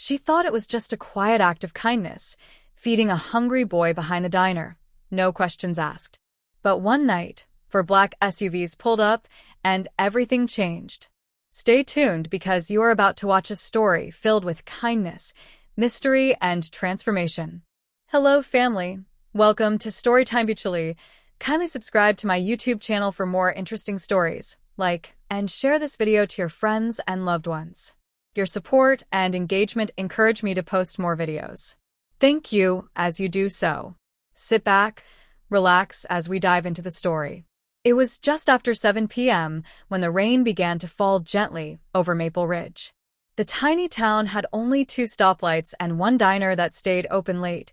She thought it was just a quiet act of kindness, feeding a hungry boy behind the diner. No questions asked. But one night, 4 black SUVs pulled up, and everything changed. Stay tuned because you are about to watch a story filled with kindness, mystery, and transformation. Hello, family. Welcome to Storytime Virtually. Kindly subscribe to my YouTube channel for more interesting stories. Like and share this video to your friends and loved ones. Your support and engagement encourage me to post more videos. Thank you as you do so. Sit back, relax as we dive into the story. It was just after 7 p.m. when the rain began to fall gently over Maple Ridge. The tiny town had only 2 stoplights and one diner that stayed open late,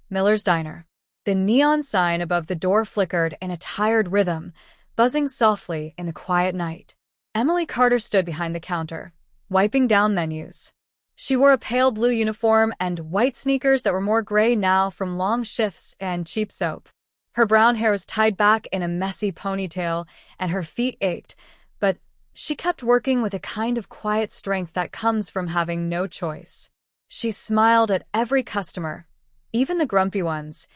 Miller's Diner. The neon sign above the door flickered in a tired rhythm, buzzing softly in the quiet night. Emily Carter stood behind the counter, wiping down menus. She wore a pale blue uniform and white sneakers that were more gray now from long shifts and cheap soap. Her brown hair was tied back in a messy ponytail, and her feet ached, but she kept working with a kind of quiet strength that comes from having no choice. She smiled at every customer, even the grumpy ones,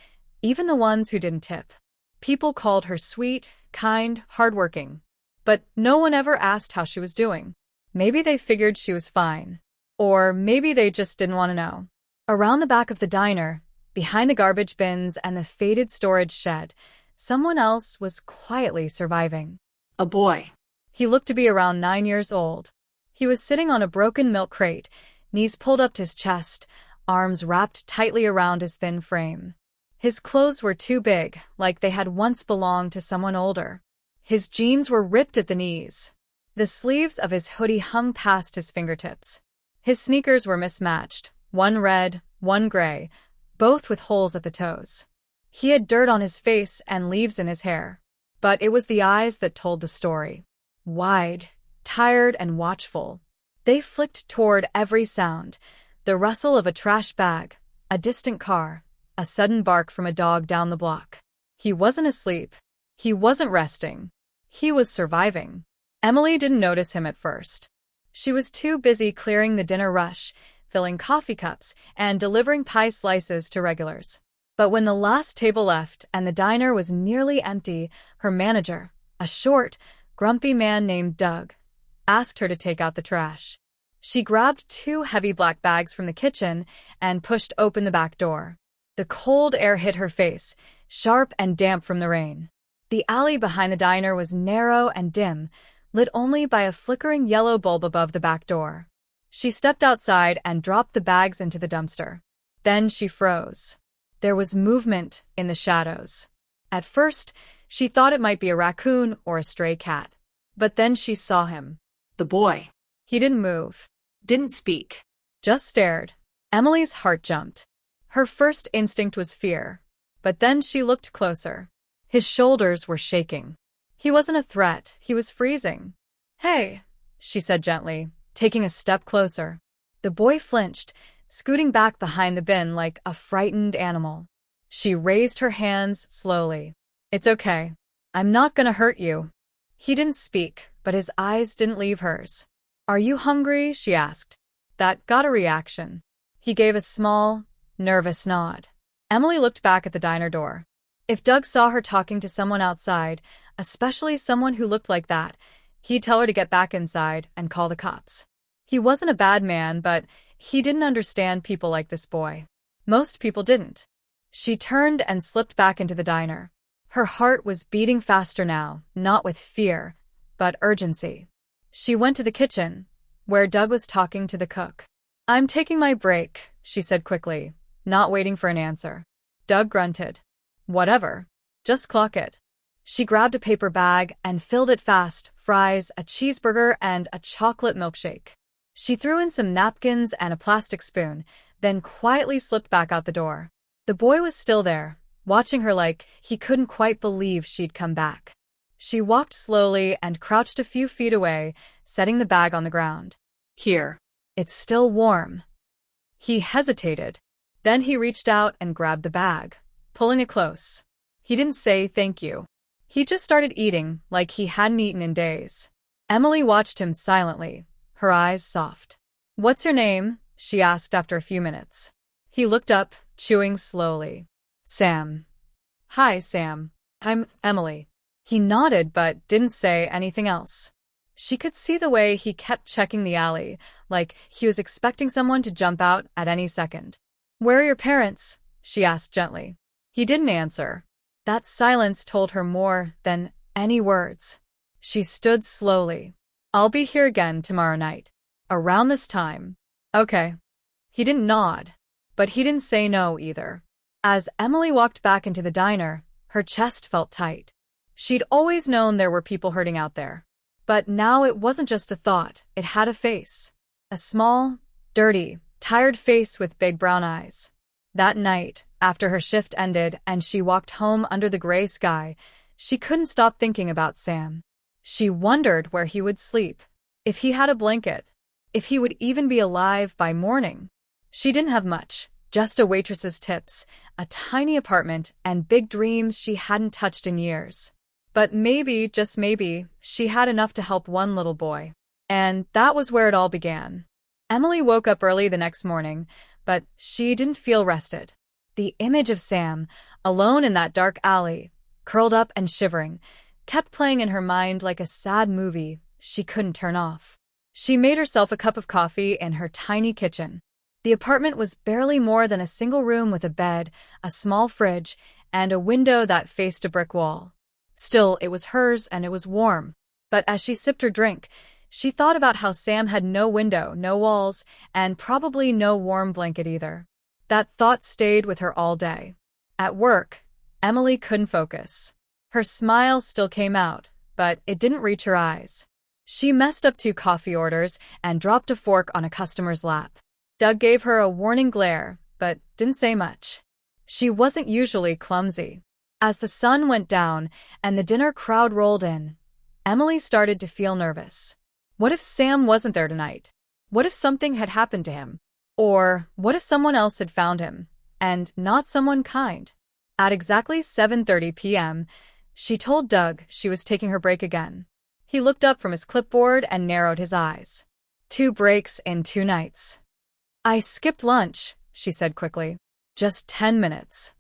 even the ones who didn't tip. People called her sweet, kind, hardworking. But no one ever asked how she was doing. Maybe they figured she was fine. Or maybe they just didn't want to know. Around the back of the diner, behind the garbage bins and the faded storage shed, someone else was quietly surviving. A boy. He looked to be around 9 years old. He was sitting on a broken milk crate, knees pulled up to his chest, arms wrapped tightly around his thin frame. His clothes were too big, like they had once belonged to someone older. His jeans were ripped at the knees. The sleeves of his hoodie hung past his fingertips. His sneakers were mismatched, one red, one gray, both with holes at the toes. He had dirt on his face and leaves in his hair. But it was the eyes that told the story. Wide, tired, and watchful. They flicked toward every sound, the rustle of a trash bag, a distant car, a sudden bark from a dog down the block. He wasn't asleep. He wasn't resting. He was surviving. Emily didn't notice him at first. She was too busy clearing the dinner rush, filling coffee cups, and delivering pie slices to regulars. But when the last table left and the diner was nearly empty, her manager, a short, grumpy man named Doug, asked her to take out the trash. She grabbed 2 heavy black bags from the kitchen and pushed open the back door. The cold air hit her face, sharp and damp from the rain. The alley behind the diner was narrow and dim, lit only by a flickering yellow bulb above the back door. She stepped outside and dropped the bags into the dumpster. Then she froze. There was movement in the shadows. At first, she thought it might be a raccoon or a stray cat. But then she saw him. The boy. He didn't move. Didn't speak. Just stared. Emily's heart jumped. Her first instinct was fear, but then she looked closer. His shoulders were shaking. He wasn't a threat, he was freezing. "Hey," she said gently, taking a step closer. The boy flinched, scooting back behind the bin like a frightened animal. She raised her hands slowly. "It's okay. I'm not gonna hurt you." He didn't speak, but his eyes didn't leave hers. "Are you hungry?" she asked. That got a reaction. He gave a small, nervous nod. Emily looked back at the diner door. If Doug saw her talking to someone outside, especially someone who looked like that, he'd tell her to get back inside and call the cops. He wasn't a bad man, but he didn't understand people like this boy. Most people didn't. She turned and slipped back into the diner. Her heart was beating faster now, not with fear, but urgency. She went to the kitchen, where Doug was talking to the cook. "I'm taking my break," she said quickly, not waiting for an answer. Doug grunted. "Whatever. Just clock it." She grabbed a paper bag and filled it fast, fries, a cheeseburger, and a chocolate milkshake. She threw in some napkins and a plastic spoon, then quietly slipped back out the door. The boy was still there, watching her like he couldn't quite believe she'd come back. She walked slowly and crouched a few feet away, setting the bag on the ground. "Here. It's still warm." He hesitated. Then he reached out and grabbed the bag, pulling it close. He didn't say thank you. He just started eating like he hadn't eaten in days. Emily watched him silently, her eyes soft. "What's your name?" she asked after a few minutes. He looked up, chewing slowly. Sam. Hi, Sam. I'm Emily. He nodded but didn't say anything else. She could see the way he kept checking the alley, like he was expecting someone to jump out at any second. Where are your parents? She asked gently. He didn't answer. That silence told her more than any words. She stood slowly. I'll be here again tomorrow night. Around this time. Okay. He didn't nod, but he didn't say no either. As Emily walked back into the diner, her chest felt tight. She'd always known there were people hurting out there. But now it wasn't just a thought, it had a face. A small, dirty, tired face with big brown eyes. That night, after her shift ended and she walked home under the gray sky, she couldn't stop thinking about Sam. She wondered where he would sleep, if he had a blanket, if he would even be alive by morning. She didn't have much, just a waitress's tips, a tiny apartment, and big dreams she hadn't touched in years. But maybe, just maybe, she had enough to help one little boy. And that was where it all began. Emily woke up early the next morning, but she didn't feel rested. The image of Sam, alone in that dark alley, curled up and shivering, kept playing in her mind like a sad movie she couldn't turn off. She made herself a cup of coffee in her tiny kitchen. The apartment was barely more than a single room with a bed, a small fridge, and a window that faced a brick wall. Still, it was hers and it was warm. But as she sipped her drink, she thought about how Sam had no window, no walls, and probably no warm blanket either. That thought stayed with her all day. At work, Emily couldn't focus. Her smile still came out, but it didn't reach her eyes. She messed up 2 coffee orders and dropped a fork on a customer's lap. Doug gave her a warning glare, but didn't say much. She wasn't usually clumsy. As the sun went down and the dinner crowd rolled in, Emily started to feel nervous. What if Sam wasn't there tonight? What if something had happened to him? Or what if someone else had found him, and not someone kind? At exactly 7:30 p.m., she told Doug she was taking her break again. He looked up from his clipboard and narrowed his eyes. 2 breaks in 2 nights. I skipped lunch, she said quickly. Just 10 minutes.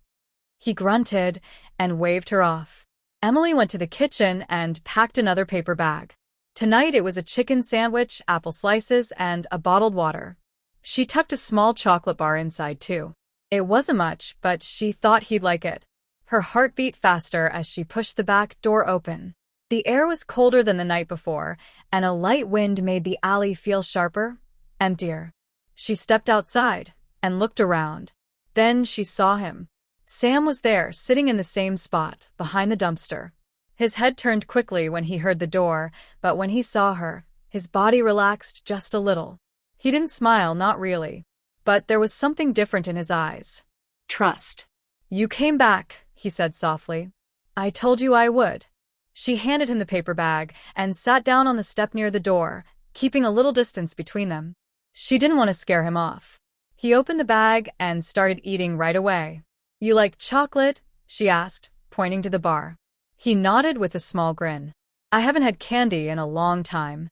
He grunted and waved her off. Emily went to the kitchen and packed another paper bag. Tonight it was a chicken sandwich, apple slices, and a bottled water. She tucked a small chocolate bar inside too. It wasn't much, but she thought he'd like it. Her heart beat faster as she pushed the back door open. The air was colder than the night before, and a light wind made the alley feel sharper, emptier. She stepped outside and looked around. Then she saw him. Sam was there, sitting in the same spot, behind the dumpster. His head turned quickly when he heard the door, but when he saw her, his body relaxed just a little. He didn't smile, not really. But there was something different in his eyes. Trust. You came back, he said softly. I told you I would. She handed him the paper bag and sat down on the step near the door, keeping a little distance between them. She didn't want to scare him off. He opened the bag and started eating right away. You like chocolate? She asked, pointing to the bar. He nodded with a small grin. I haven't had candy in a long time.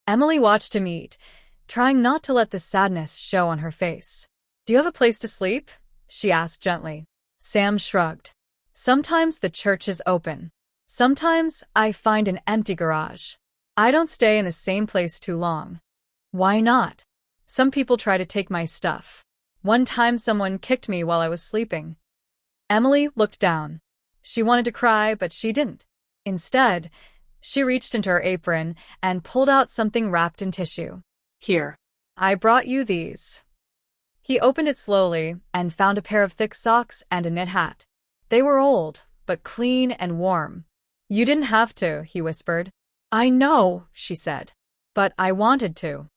Emily watched him eat, trying not to let the sadness show on her face. Do you have a place to sleep? She asked gently. Sam shrugged. Sometimes the church is open. Sometimes I find an empty garage. I don't stay in the same place too long. Why not? Some people try to take my stuff. One time someone kicked me while I was sleeping. Emily looked down. She wanted to cry, but she didn't. Instead, she reached into her apron and pulled out something wrapped in tissue. Here. I brought you these. He opened it slowly and found a pair of thick socks and a knit hat. They were old, but clean and warm. You didn't have to, he whispered. I know, she said. But I wanted to.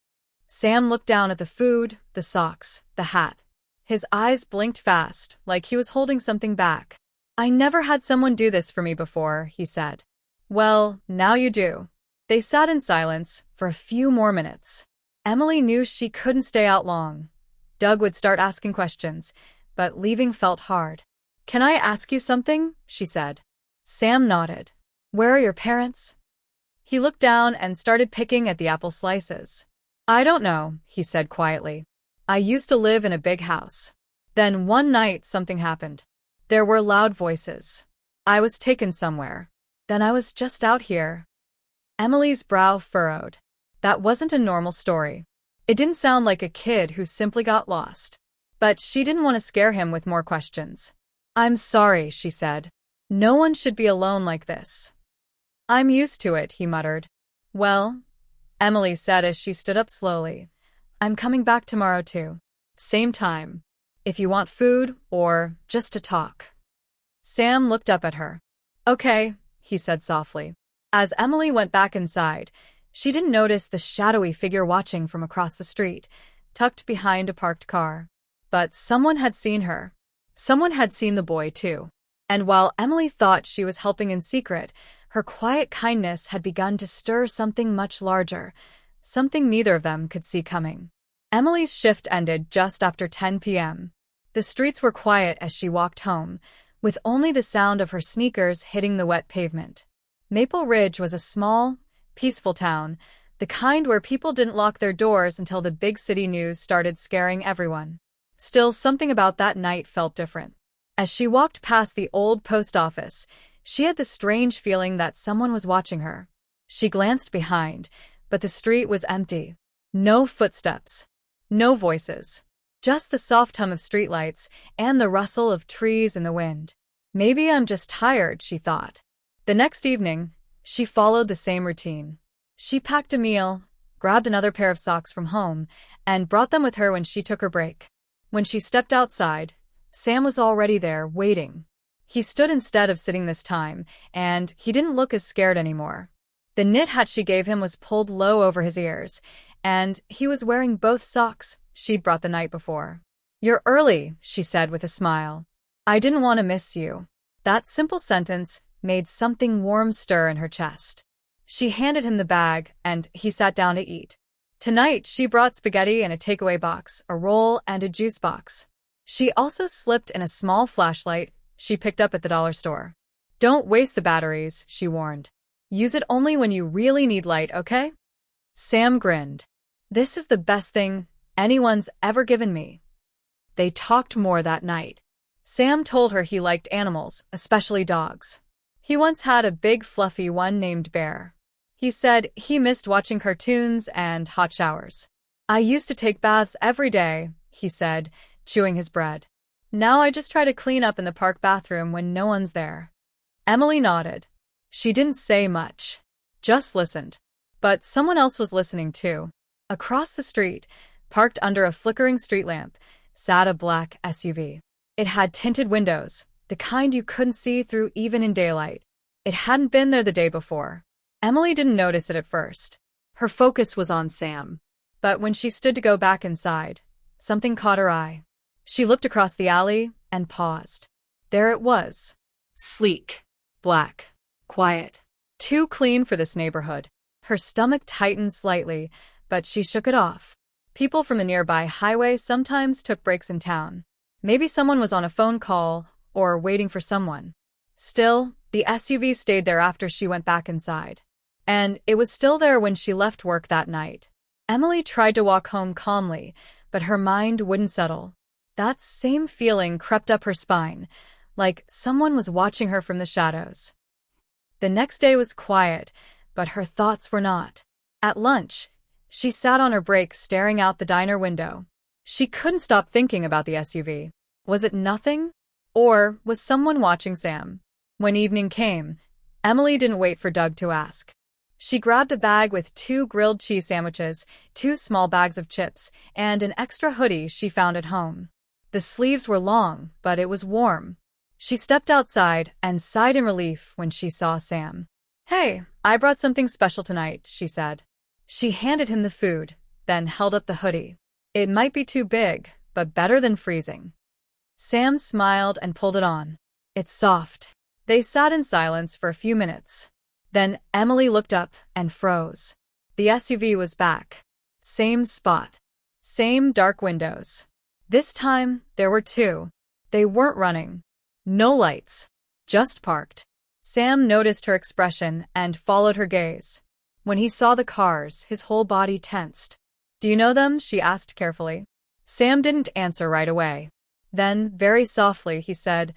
Sam looked down at the food, the socks, the hat. His eyes blinked fast, like he was holding something back. I never had someone do this for me before, he said. Well, now you do. They sat in silence for a few more minutes. Emily knew she couldn't stay out long. Doug would start asking questions, but leaving felt hard. Can I ask you something? She said. Sam nodded. Where are your parents? He looked down and started picking at the apple slices. I don't know, he said quietly. I used to live in a big house. Then one night something happened. There were loud voices. I was taken somewhere. Then I was just out here. Emily's brow furrowed. That wasn't a normal story. It didn't sound like a kid who simply got lost. But she didn't want to scare him with more questions. I'm sorry, she said. No one should be alone like this. I'm used to it, he muttered. Well, Emily said as she stood up slowly. I'm coming back tomorrow too. Same time. If you want food or just to talk. Sam looked up at her. Okay, he said softly. As Emily went back inside, she didn't notice the shadowy figure watching from across the street, tucked behind a parked car. But someone had seen her. Someone had seen the boy too. And while Emily thought she was helping in secret, her quiet kindness had begun to stir something much larger, something neither of them could see coming. Emily's shift ended just after 10 p.m. The streets were quiet as she walked home, with only the sound of her sneakers hitting the wet pavement. Maple Ridge was a small, peaceful town, the kind where people didn't lock their doors until the big city news started scaring everyone. Still, something about that night felt different. As she walked past the old post office, she had the strange feeling that someone was watching her. She glanced behind, but the street was empty. No footsteps. No voices. Just the soft hum of streetlights and the rustle of trees in the wind. Maybe I'm just tired, she thought. The next evening, she followed the same routine. She packed a meal, grabbed another pair of socks from home, and brought them with her when she took her break. When she stepped outside, Sam was already there, waiting. He stood instead of sitting this time, and he didn't look as scared anymore. The knit hat she gave him was pulled low over his ears, and he was wearing both socks she'd brought the night before. You're early, she said with a smile. I didn't want to miss you. That simple sentence made something warm stir in her chest. She handed him the bag, and he sat down to eat. Tonight, she brought spaghetti in a takeaway box, a roll, and a juice box. She also slipped in a small flashlight she picked up at the dollar store. Don't waste the batteries, she warned. Use it only when you really need light, okay? Sam grinned. This is the best thing anyone's ever given me. They talked more that night. Sam told her he liked animals, especially dogs. He once had a big fluffy one named Bear. He said he missed watching cartoons and hot showers. I used to take baths every day, he said, chewing his bread. Now I just try to clean up in the park bathroom when no one's there. Emily nodded. She didn't say much, just listened. But someone else was listening too. Across the street, parked under a flickering street lamp, sat a black SUV. It had tinted windows, the kind you couldn't see through even in daylight. It hadn't been there the day before. Emily didn't notice it at first. Her focus was on Sam. But when she stood to go back inside, something caught her eye. She looked across the alley and paused. There it was. Sleek. Black. Quiet. Too clean for this neighborhood. Her stomach tightened slightly, but she shook it off. People from the nearby highway sometimes took breaks in town. Maybe someone was on a phone call or waiting for someone. Still, the SUV stayed there after she went back inside. And it was still there when she left work that night. Emily tried to walk home calmly, but her mind wouldn't settle. That same feeling crept up her spine, like someone was watching her from the shadows. The next day was quiet, but her thoughts were not. At lunch, she sat on her break staring out the diner window. She couldn't stop thinking about the SUV. Was it nothing? Or was someone watching Sam? When evening came, Emily didn't wait for Doug to ask. She grabbed a bag with 2 grilled cheese sandwiches, 2 small bags of chips, and an extra hoodie she found at home. The sleeves were long, but it was warm. She stepped outside and sighed in relief when she saw Sam. Hey, I brought something special tonight, she said. She handed him the food, then held up the hoodie. It might be too big, but better than freezing. Sam smiled and pulled it on. It's soft. They sat in silence for a few minutes. Then Emily looked up and froze. The SUV was back. Same spot. Same dark windows. This time, there were 2. They weren't running. No lights. Just parked. Sam noticed her expression and followed her gaze. When he saw the cars, his whole body tensed. Do you know them? She asked carefully. Sam didn't answer right away. Then, very softly, he said,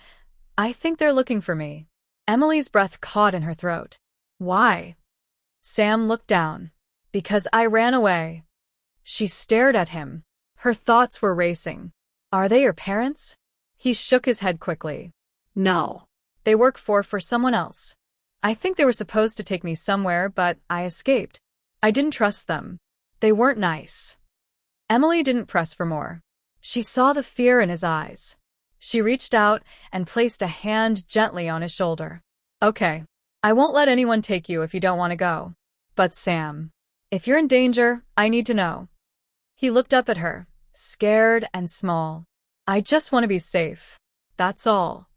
"I think they're looking for me." Emily's breath caught in her throat. "Why?" Sam looked down. "Because I ran away." She stared at him. Her thoughts were racing. "Are they your parents?" He shook his head quickly. No. "They work for someone else. I think they were supposed to take me somewhere, but I escaped. I didn't trust them. They weren't nice." Emily didn't press for more. She saw the fear in his eyes. She reached out and placed a hand gently on his shoulder. "Okay, I won't let anyone take you if you don't want to go. But Sam, if you're in danger, I need to know." He looked up at her, scared and small. "I just want to be safe. That's all."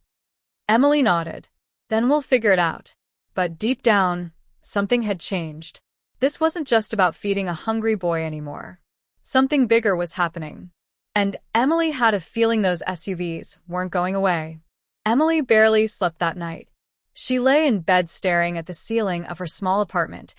Emily nodded. "Then we'll figure it out." But deep down, something had changed. This wasn't just about feeding a hungry boy anymore. Something bigger was happening. And Emily had a feeling those SUVs weren't going away. Emily barely slept that night. She lay in bed staring at the ceiling of her small apartment,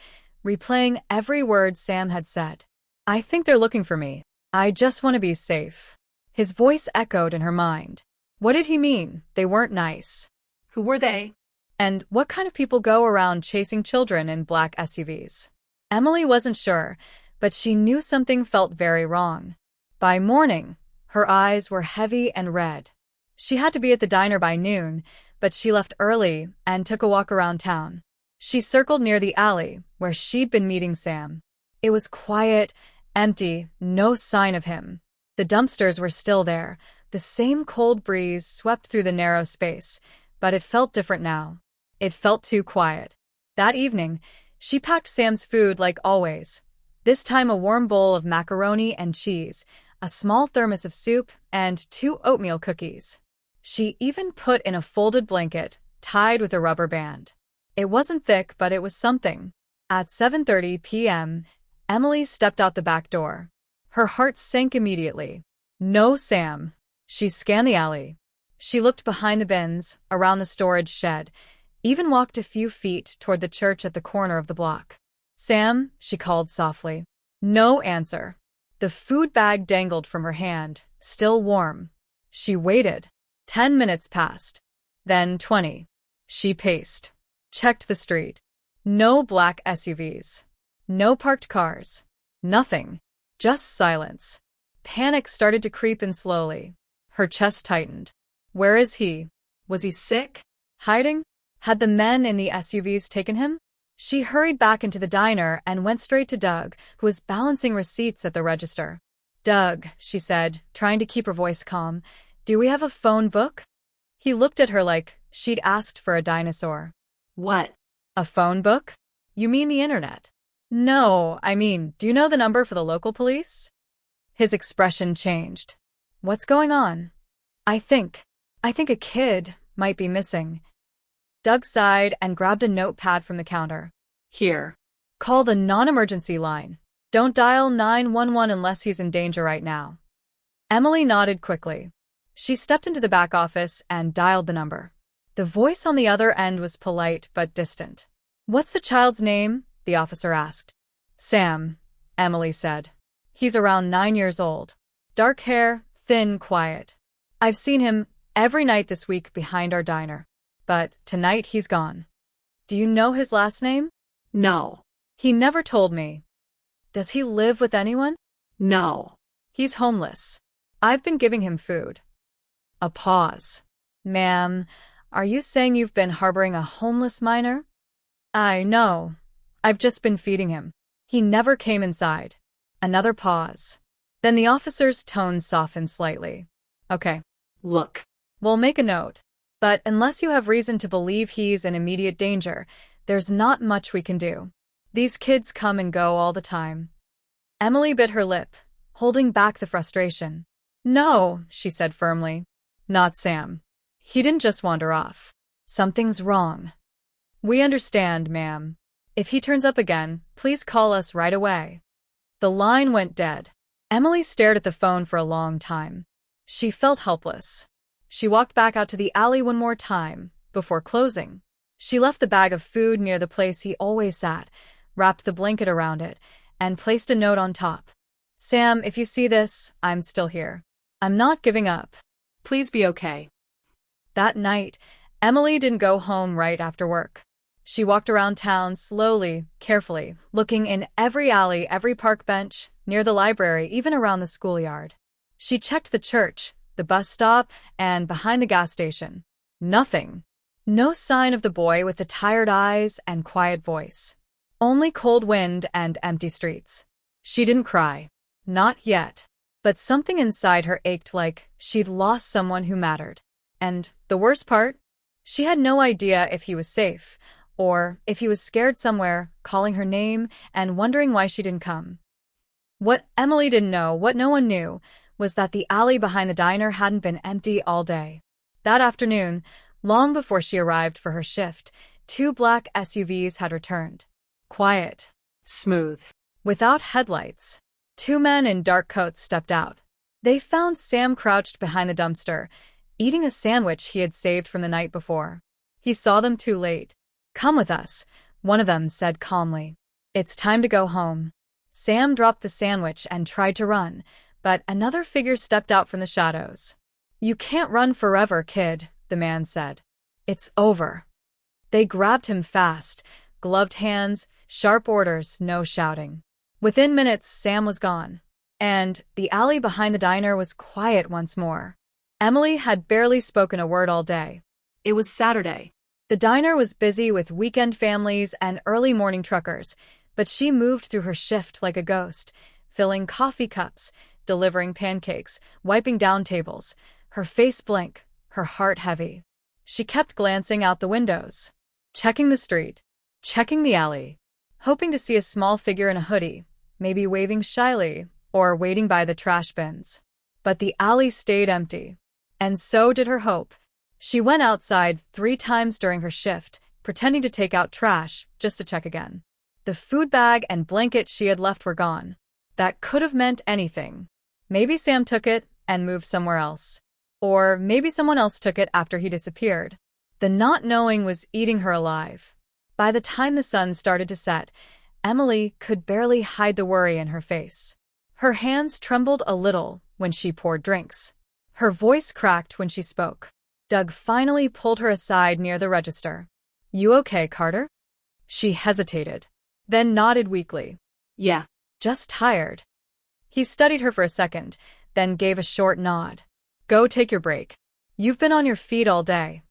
replaying every word Sam had said. "I think they're looking for me. I just want to be safe." His voice echoed in her mind. What did he mean? They weren't nice. Who were they? And what kind of people go around chasing children in black SUVs? Emily wasn't sure, but she knew something felt very wrong. By morning, her eyes were heavy and red. She had to be at the diner by noon, but she left early and took a walk around town. She circled near the alley where she'd been meeting Sam. It was quiet, empty, no sign of him. The dumpsters were still there. The same cold breeze swept through the narrow space, but it felt different now. It felt too quiet. That evening, she packed Sam's food like always. This time a warm bowl of macaroni and cheese, a small thermos of soup, and 2 oatmeal cookies. She even put in a folded blanket, tied with a rubber band. It wasn't thick, but it was something. At 7:30 p.m., Emily stepped out the back door. Her heart sank immediately. No Sam. She scanned the alley. She looked behind the bins, around the storage shed, even walked a few feet toward the church at the corner of the block. "Sam," she called softly. No answer. The food bag dangled from her hand, still warm. She waited. 10 minutes passed. Then 20. She paced. Checked the street. No black SUVs. No parked cars. Nothing. Just silence. Panic started to creep in slowly. Her chest tightened. Where is he? Was he sick? Hiding? Had the men in the SUVs taken him? She hurried back into the diner and went straight to Doug, who was balancing receipts at the register. "Doug," she said, trying to keep her voice calm, "do we have a phone book?" He looked at her like she'd asked for a dinosaur. What? "A phone book? You mean the internet?" "No, I mean, do you know the number for the local police?" His expression changed. "What's going on?" I think a kid might be missing." Doug sighed and grabbed a notepad from the counter. Here. "Call the non-emergency line. Don't dial 911 unless he's in danger right now." Emily nodded quickly. She stepped into the back office and dialed the number. The voice on the other end was polite but distant. "What's the child's name?" the officer asked. "Sam," Emily said. "He's around 9 years old. Dark hair, thin, quiet. I've seen him every night this week behind our diner. But tonight he's gone." "Do you know his last name?" No. "He never told me." "Does he live with anyone?" No. "He's homeless. I've been giving him food." A pause. "Ma'am, are you saying you've been harboring a homeless minor?" "I know. I've just been feeding him. He never came inside." Another pause. Then the officer's tone softened slightly. "Okay. Look. We'll make a note. But unless you have reason to believe he's in immediate danger, there's not much we can do. These kids come and go all the time." Emily bit her lip, holding back the frustration. "No," she said firmly. "Not Sam. He didn't just wander off. Something's wrong." "We understand, ma'am. If he turns up again, please call us right away." The line went dead. Emily stared at the phone for a long time. She felt helpless. She walked back out to the alley one more time, before closing. She left the bag of food near the place he always sat, wrapped the blanket around it, and placed a note on top. Sam, if you see this, I'm still here. I'm not giving up. Please be okay. That night, Emily didn't go home right after work. She walked around town slowly, carefully, looking in every alley, every park bench, near the library, even around the schoolyard. She checked the church, the bus stop, and behind the gas station. Nothing. No sign of the boy with the tired eyes and quiet voice. Only cold wind and empty streets. She didn't cry. Not yet. But something inside her ached like she'd lost someone who mattered. And the worst part? She had no idea if he was safe, or if he was scared somewhere, calling her name and wondering why she didn't come. What Emily didn't know, what no one knew, was that the alley behind the diner hadn't been empty all day. That afternoon, long before she arrived for her shift, 2 black SUVs had returned. Quiet. Smooth. Without headlights. 2 men in dark coats stepped out. They found Sam crouched behind the dumpster, eating a sandwich he had saved from the night before. He saw them too late. "Come with us," one of them said calmly. "It's time to go home." Sam dropped the sandwich and tried to run, but another figure stepped out from the shadows. "You can't run forever, kid," the man said. "It's over." They grabbed him fast, gloved hands, sharp orders, no shouting. Within minutes, Sam was gone, and the alley behind the diner was quiet once more. Emily had barely spoken a word all day. It was Saturday. The diner was busy with weekend families and early morning truckers, but she moved through her shift like a ghost, filling coffee cups, delivering pancakes, wiping down tables, her face blank, her heart heavy. She kept glancing out the windows, checking the street, checking the alley, hoping to see a small figure in a hoodie, maybe waving shyly or waiting by the trash bins. But the alley stayed empty, and so did her hope. She went outside 3 times during her shift, pretending to take out trash just to check again. The food bag and blanket she had left were gone. That could have meant anything. Maybe Sam took it and moved somewhere else. Or maybe someone else took it after he disappeared. The not knowing was eating her alive. By the time the sun started to set, Emily could barely hide the worry in her face. Her hands trembled a little when she poured drinks. Her voice cracked when she spoke. Doug finally pulled her aside near the register. "You okay, Carter?" She hesitated, then nodded weakly. Yeah. "Just tired." He studied her for a second, then gave a short nod. "Go take your break. You've been on your feet all day."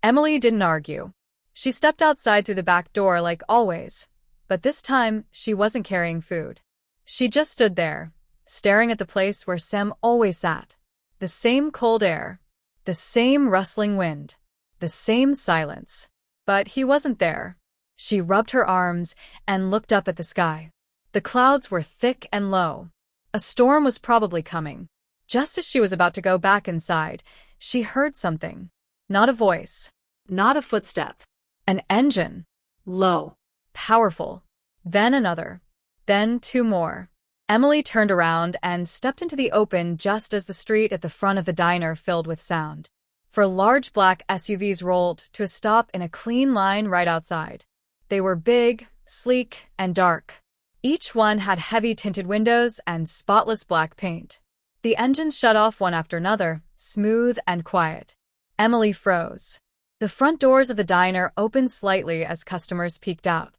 Emily didn't argue. She stepped outside through the back door like always, but this time she wasn't carrying food. She just stood there, staring at the place where Sam always sat. The same cold air, the same rustling wind, the same silence. But he wasn't there. She rubbed her arms and looked up at the sky. The clouds were thick and low. A storm was probably coming. Just as she was about to go back inside, she heard something. Not a voice. Not a footstep. An engine. Low. Powerful. Then another. Then 2 more. Emily turned around and stepped into the open just as the street at the front of the diner filled with sound. 4 large black SUVs rolled to a stop in a clean line right outside. They were big, sleek, and dark. Each one had heavy tinted windows and spotless black paint. The engines shut off one after another, smooth and quiet. Emily froze. The front doors of the diner opened slightly as customers peeked out.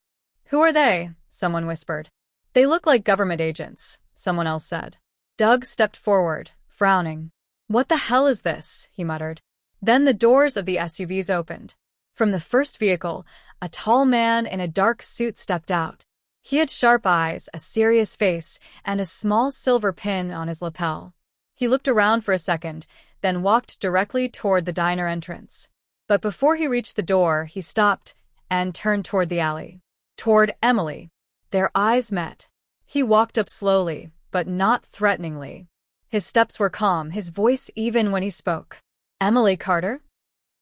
"Who are they?" someone whispered. "They look like government agents," someone else said. Doug stepped forward, frowning. "What the hell is this?" he muttered. Then the doors of the SUVs opened. From the first vehicle, a tall man in a dark suit stepped out. He had sharp eyes, a serious face, and a small silver pin on his lapel. He looked around for a second, then walked directly toward the diner entrance. But before he reached the door, he stopped and turned toward the alley. Toward Emily. Their eyes met. He walked up slowly, but not threateningly. His steps were calm, his voice even when he spoke. "Emily Carter?"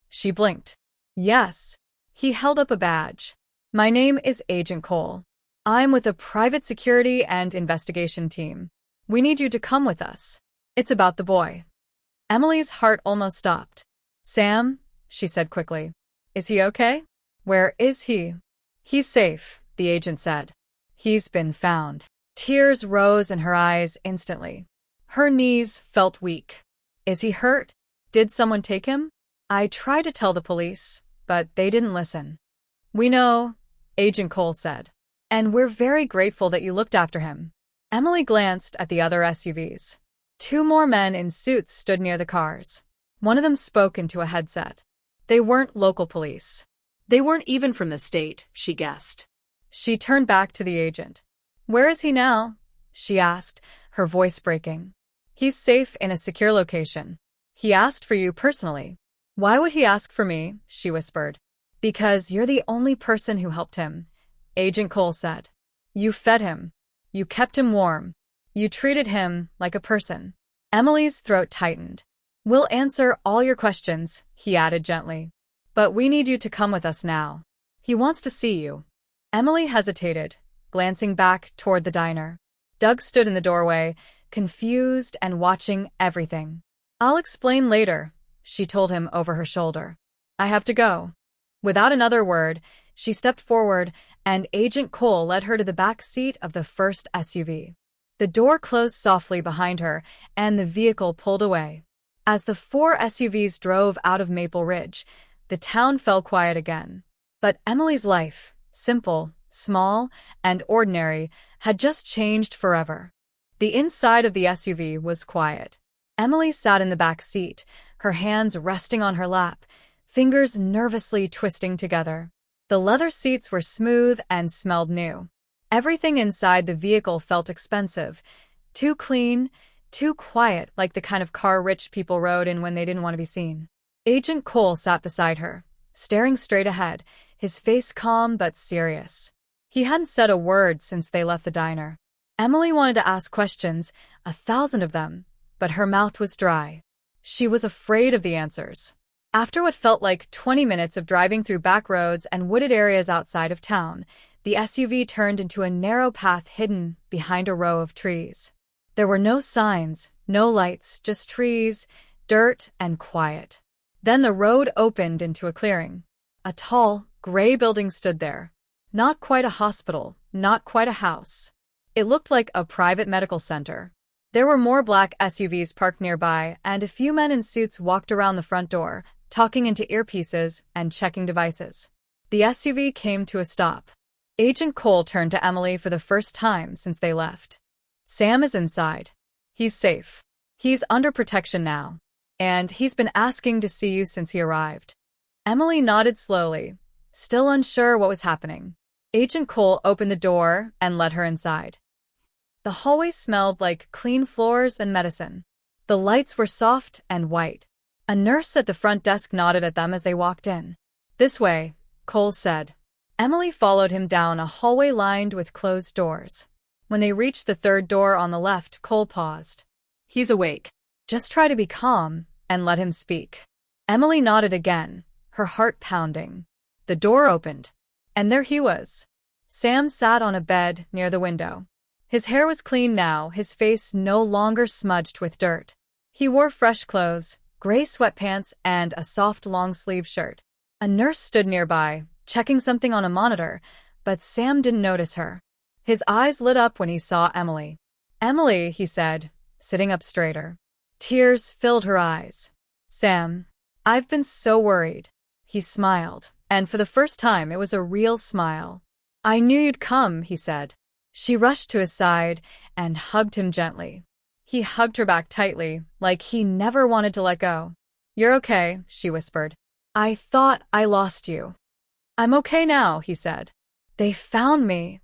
She blinked. "Yes." He held up a badge. "My name is Agent Cole. I'm with a private security and investigation team. We need you to come with us. It's about the boy." Emily's heart almost stopped. "Sam?" she said quickly. "Is he okay?" "Where is he?" "He's safe," the agent said. "He's been found." Tears rose in her eyes instantly. Her knees felt weak. Is he hurt? Did someone take him? I tried to tell the police, but they didn't listen. We know, Agent Cole said. And we're very grateful that you looked after him. Emily glanced at the other SUVs. 2 more men in suits stood near the cars. One of them spoke into a headset. They weren't local police. They weren't even from the state, she guessed. She turned back to the agent. Where is he now? She asked, her voice breaking. He's safe in a secure location. He asked for you personally. Why would he ask for me? She whispered. Because you're the only person who helped him, Agent Cole said. You fed him. You kept him warm. You treated him like a person. Emily's throat tightened. We'll answer all your questions, he added gently. But we need you to come with us now. He wants to see you. Emily hesitated, glancing back toward the diner. Doug stood in the doorway, confused and watching everything. I'll explain later, she told him over her shoulder. I have to go. Without another word, she stepped forward, and Agent Cole led her to the back seat of the first SUV. The door closed softly behind her, and the vehicle pulled away. As the 4 SUVs drove out of Maple Ridge, the town fell quiet again. But Emily's life, simple, small, and ordinary, had just changed forever. The inside of the SUV was quiet. Emily sat in the back seat, her hands resting on her lap, fingers nervously twisting together. The leather seats were smooth and smelled new. Everything inside the vehicle felt expensive, too clean, too quiet, like the kind of car rich people rode in when they didn't want to be seen. Agent Cole sat beside her, staring straight ahead, his face calm but serious. He hadn't said a word since they left the diner. Emily wanted to ask questions, 1,000 of them, but her mouth was dry. She was afraid of the answers. After what felt like 20 minutes of driving through back roads and wooded areas outside of town, the SUV turned into a narrow path hidden behind a row of trees. There were no signs, no lights, just trees, dirt, and quiet. Then the road opened into a clearing. A tall, gray building stood there. Not quite a hospital, not quite a house. It looked like a private medical center. There were more black SUVs parked nearby, and a few men in suits walked around the front door, talking into earpieces and checking devices. The SUV came to a stop. Agent Cole turned to Emily for the first time since they left. Sam is inside. He's safe. He's under protection now. And he's been asking to see you since he arrived. Emily nodded slowly, still unsure what was happening. Agent Cole opened the door and led her inside. The hallway smelled like clean floors and medicine. The lights were soft and white. A nurse at the front desk nodded at them as they walked in. This way, Cole said. Emily followed him down a hallway lined with closed doors. When they reached the third door on the left, Cole paused. He's awake. Just try to be calm and let him speak. Emily nodded again, her heart pounding. The door opened, and there he was. Sam sat on a bed near the window. His hair was clean now, his face no longer smudged with dirt. He wore fresh clothes, gray sweatpants, and a soft long-sleeve shirt. A nurse stood nearby, checking something on a monitor, but Sam didn't notice her. His eyes lit up when he saw Emily. Emily, he said, sitting up straighter. Tears filled her eyes. Sam, I've been so worried. He smiled, and for the first time it was a real smile. I knew you'd come, he said. She rushed to his side and hugged him gently. He hugged her back tightly, like he never wanted to let go. You're okay, she whispered. I thought I lost you. I'm okay now, he said. They found me.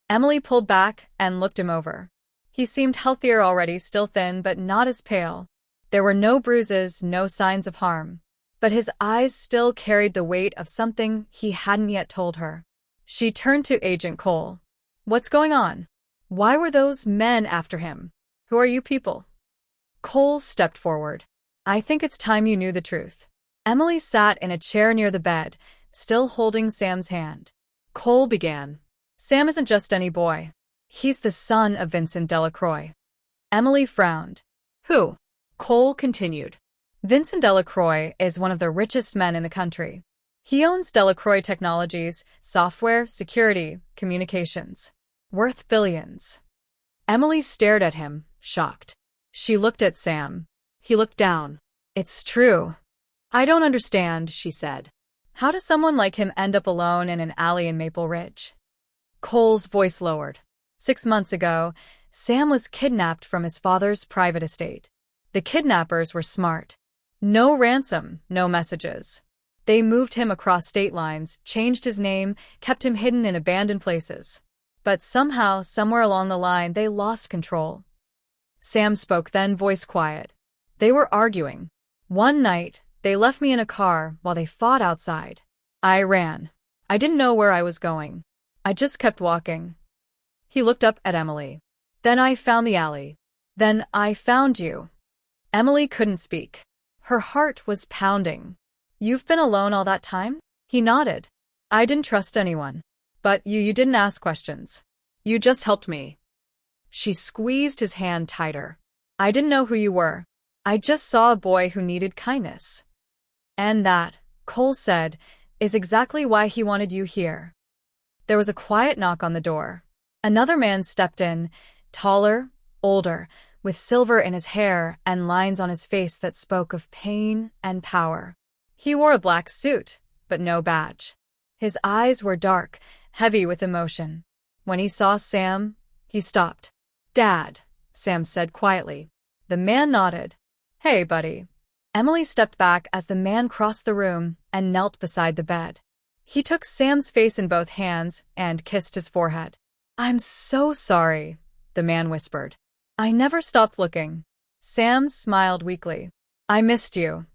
Emily pulled back and looked him over. He seemed healthier already, still thin, but not as pale. There were no bruises, no signs of harm. But his eyes still carried the weight of something he hadn't yet told her. She turned to Agent Cole. What's going on? Why were those men after him? Who are you people? Cole stepped forward. I think it's time you knew the truth. Emily sat in a chair near the bed, still holding Sam's hand. Cole began. Sam isn't just any boy. He's the son of Vincent Delacroix. Emily frowned. Who? Cole continued. Vincent Delacroix is one of the richest men in the country. He owns Delacroix Technologies, software, security, communications. Worth billions. Emily stared at him, shocked. She looked at Sam. He looked down. It's true. I don't understand, she said. How does someone like him end up alone in an alley in Maple Ridge? Cole's voice lowered. 6 months ago, Sam was kidnapped from his father's private estate. The kidnappers were smart. No ransom, no messages. They moved him across state lines, changed his name, kept him hidden in abandoned places. But somehow, somewhere along the line, they lost control. Sam spoke then, voice quiet. They were arguing. One night, they left me in a car while they fought outside. I ran. I didn't know where I was going. I just kept walking. He looked up at Emily. Then I found the alley. Then I found you. Emily couldn't speak. Her heart was pounding. You've been alone all that time? He nodded. I didn't trust anyone. But you didn't ask questions. You just helped me. She squeezed his hand tighter. I didn't know who you were. I just saw a boy who needed kindness. And that, Cole said, is exactly why he wanted you here. There was a quiet knock on the door. Another man stepped in, taller, older, with silver in his hair and lines on his face that spoke of pain and power. He wore a black suit, but no badge. His eyes were dark, heavy with emotion. When he saw Sam, he stopped. Dad, Sam said quietly. The man nodded. Hey, buddy. Emily stepped back as the man crossed the room and knelt beside the bed. He took Sam's face in both hands and kissed his forehead. I'm so sorry, the man whispered. I never stopped looking. Sam smiled weakly. I missed you.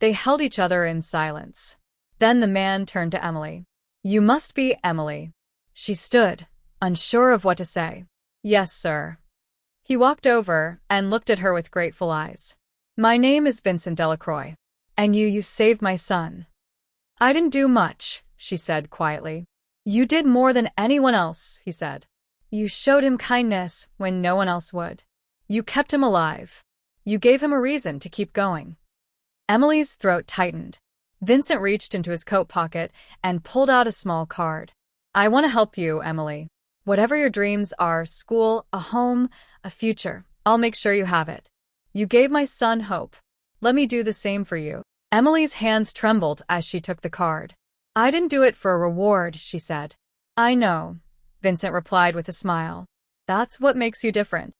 They held each other in silence. Then the man turned to Emily. You must be Emily. She stood, unsure of what to say. Yes, sir. He walked over and looked at her with grateful eyes. My name is Vincent Delacroix. And you saved my son. I didn't do much, she said quietly. You did more than anyone else, he said. You showed him kindness when no one else would. You kept him alive. You gave him a reason to keep going. Emily's throat tightened. Vincent reached into his coat pocket and pulled out a small card. I want to help you, Emily. Whatever your dreams are, school, a home, a future, I'll make sure you have it. You gave my son hope. Let me do the same for you. Emily's hands trembled as she took the card. I didn't do it for a reward, she said. I know, Vincent replied with a smile. That's what makes you different.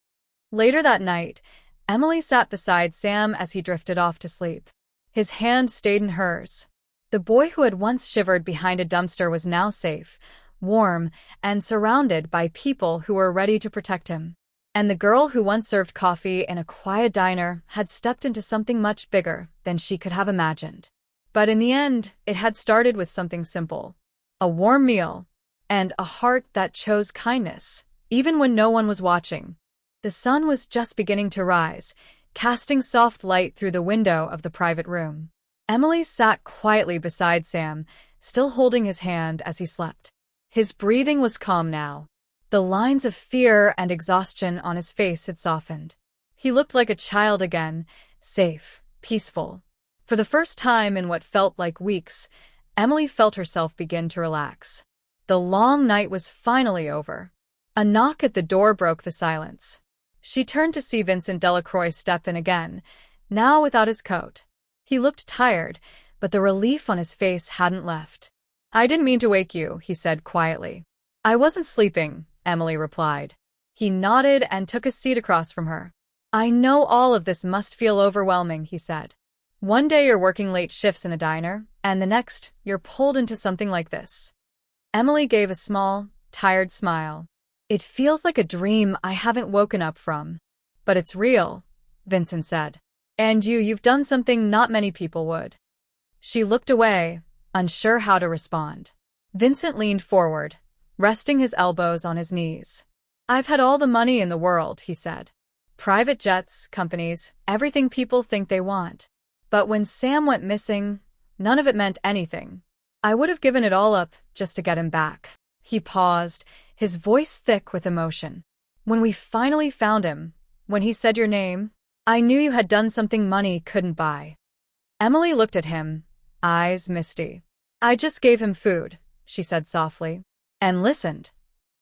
Later that night, Emily sat beside Sam as he drifted off to sleep. His hand stayed in hers. The boy who had once shivered behind a dumpster was now safe, warm, and surrounded by people who were ready to protect him. And the girl who once served coffee in a quiet diner had stepped into something much bigger than she could have imagined. But in the end, it had started with something simple. A warm meal, and a heart that chose kindness, even when no one was watching. The sun was just beginning to rise, casting soft light through the window of the private room. Emily sat quietly beside Sam, still holding his hand as he slept. His breathing was calm now. The lines of fear and exhaustion on his face had softened. He looked like a child again, safe, peaceful. For the first time in what felt like weeks, Emily felt herself begin to relax. The long night was finally over. A knock at the door broke the silence. She turned to see Vincent Delacroix step in again, now without his coat. He looked tired, but the relief on his face hadn't left. I didn't mean to wake you, he said quietly. I wasn't sleeping, Emily replied. He nodded and took a seat across from her. I know all of this must feel overwhelming, he said. One day you're working late shifts in a diner, and the next, you're pulled into something like this. Emily gave a small, tired smile. It feels like a dream I haven't woken up from. But it's real, Vincent said. And you've done something not many people would. She looked away, unsure how to respond. Vincent leaned forward, resting his elbows on his knees. I've had all the money in the world, he said. Private jets, companies, everything people think they want. But when Sam went missing, none of it meant anything. I would have given it all up just to get him back. He paused, his voice thick with emotion. When we finally found him, when he said your name, I knew you had done something money couldn't buy. Emily looked at him, eyes misty. I just gave him food, she said softly. And listened.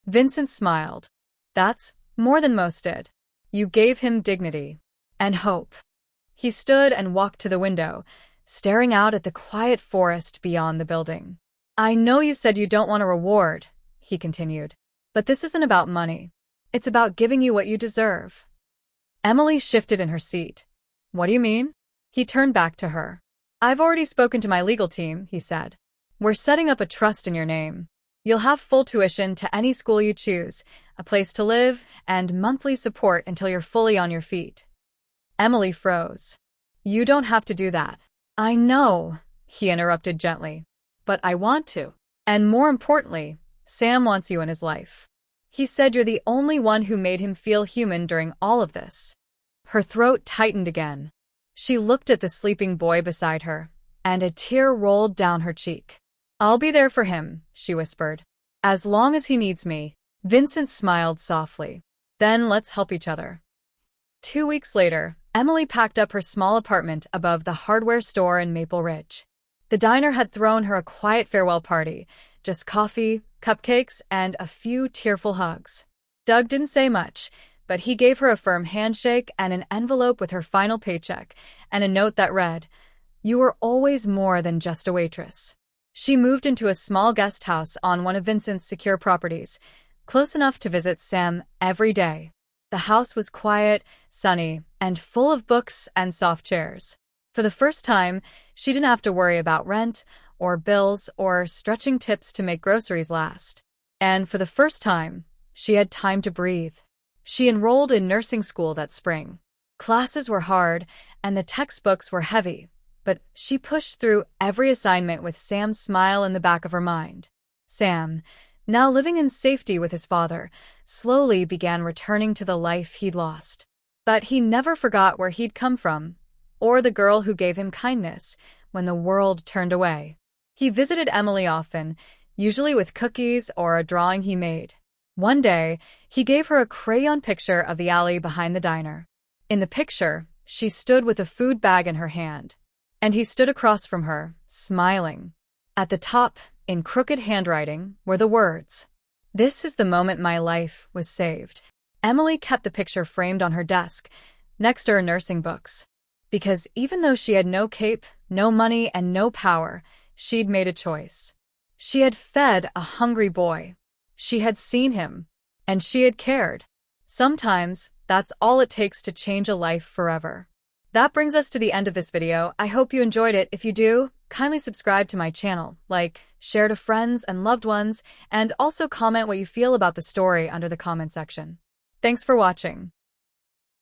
Vincent smiled. That's More than most did. You gave him dignity and hope. He stood and walked to the window, staring out at the quiet forest beyond the building. I know you said you don't want a reward, he continued, but this isn't about money. It's about giving you what you deserve. Emily shifted in her seat. What do you mean? He turned back to her. I've already spoken to my legal team, he said. We're setting up a trust in your name. You'll have full tuition to any school you choose, a place to live, and monthly support until you're fully on your feet. Emily froze. You don't have to do that. I know, he interrupted gently. But I want to. And more importantly, Sam wants you in his life. He said you're the only one who made him feel human during all of this. Her throat tightened again. She looked at the sleeping boy beside her, and a tear rolled down her cheek. I'll be there for him, she whispered. As long as he needs me. Vincent smiled softly. Then let's help each other. 2 weeks later, Emily packed up her small apartment above the hardware store in Maple Ridge. The diner had thrown her a quiet farewell party, just coffee, cupcakes, and a few tearful hugs. Doug didn't say much, but he gave her a firm handshake and an envelope with her final paycheck, and a note that read, "You were always more than just a waitress." She moved into a small guest house on one of Vincent's secure properties, close enough to visit Sam every day. The house was quiet, sunny, and full of books and soft chairs. For the first time, she didn't have to worry about rent, or bills, or stretching tips to make groceries last. And for the first time, she had time to breathe. She enrolled in nursing school that spring. Classes were hard, and the textbooks were heavy, but she pushed through every assignment with Sam's smile in the back of her mind. Sam, now living in safety with his father, slowly began returning to the life he'd lost. But he never forgot where he'd come from, or the girl who gave him kindness when the world turned away. He visited Emily often, usually with cookies or a drawing he made. One day, he gave her a crayon picture of the alley behind the diner. In the picture, she stood with a food bag in her hand, and he stood across from her, smiling. At the top, in crooked handwriting, were the words, "This is the moment my life was saved." Emily kept the picture framed on her desk, next to her nursing books. Because even though she had no cape, no money, and no power, she'd made a choice. She had fed a hungry boy. She had seen him, and she had cared. Sometimes, that's all it takes to change a life forever. That brings us to the end of this video. I hope you enjoyed it. If you do, kindly subscribe to my channel, like, share to friends and loved ones, and also comment what you feel about the story under the comment section. Thanks for watching.